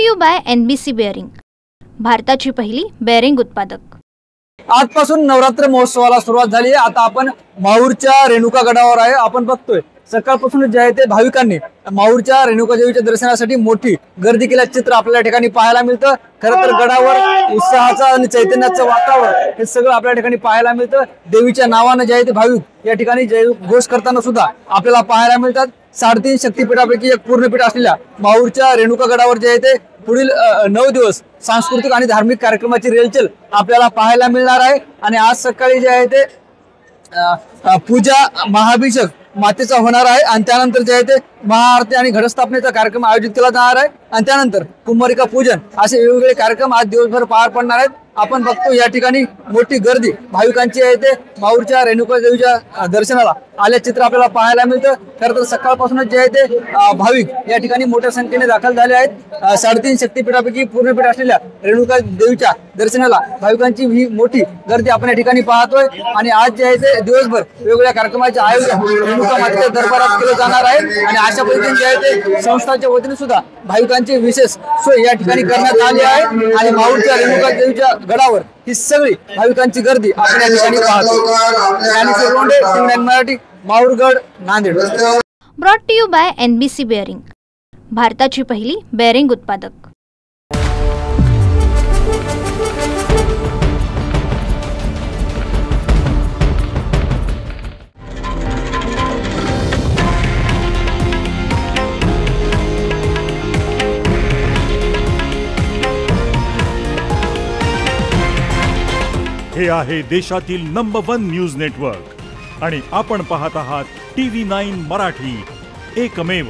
To you by NBC bearing, भारताची पहिली bearing उत्पादक। आजपासून नवरात्र महोत्सवाला सुरुवात झाली आहे। आता आपण माहूरच्या रेणुका गडावर आहे। आपण बघतोय सकाळपासून जे आहे ते भाविकांनी माहूरच्या रेणुका देवीच्या दर्शनासाठी मोठी गर्दी केल्याचे चित्र आपल्याला या ठिकाणी पाहायला मिळतं। खरं तर गडावर उत्साहाचं आणि चैतन्याचं वातावरण हे सगळं आपल्या ठिकाणी पाहायला मिळतं। देवीच्या नावाने जे आहे ते भाविक या ठिकाणी जय घोष करताना सुद्धा आपल्याला पाहायला मिळतात। 3.5 शक्तिपीठापैकी एक पूर्णपीठ असलेल्या माहूरच्या रेणुका गडावर जे आहे ते पुढील 9 दिवस सांस्कृतिक आणि धार्मिक कार्यक्रमाची रेलचल आपल्याला पाहायला मिळणार आहे। आणि आज सकाळी जे आहे ते पूजा महाभिषेक मातेचा होणार आहे आणि त्यानंतर जे आहे ते महाआरती आणि घटस्थापनेचा कार्यक्रम आयोजित केला जाणार आहे आणि त्यानंतर कुंभारिका पूजन असे वेगवेगळे कार्यक्रम आज दिवसभर पार पडणार आहेत। आपण बघतो या ठिकाणी मोठी गर्दी भाविकांची आहे ते माहूरच्या रेणुका देवीच्या दर्शनाला आल्याचे चित्र आपल्याला पाहायला मिळतं। खरं तर सकाळपासूनच जे आहे ते भाविक या ठिकाणी मोठ्या संख्येने दाखल झाले आहेत। 3.5 शक्तिपीठापैकी पूर्णपीठ असलेल्या रेणुका देवीच्या दर्शनाला भाविकांची ही मोठी गर्दी आपण या ठिकाणी पाहतोय। आणि आज जे आहे ते दिवसभर वेगवेगळ्या कार्यक्रमाचे आयोजन रेणुका मातेच्या दरबारात केले जाणार आहे आणि अशा पद्धतीने जे आहे ते संस्थांच्या वतीने सुद्धा भाविकांची विशेष सोय या ठिकाणी करण्यात आली आहे। आणि माहूरच्या रेणुका देवीच्या गडावर ही सगळी भाविकांची गर्दी आपण या ठिकाणी पाहतो। Marathi, Mahurgad, Nanded. Brought to you by NBC bearing, भारताची पहिली बेअरिंग उत्पादक। हे आहे देशातील नंबर 1 न्यूज नेटवर्क आणि आपण पाहत आहात TV9 मराठी, एकमेव।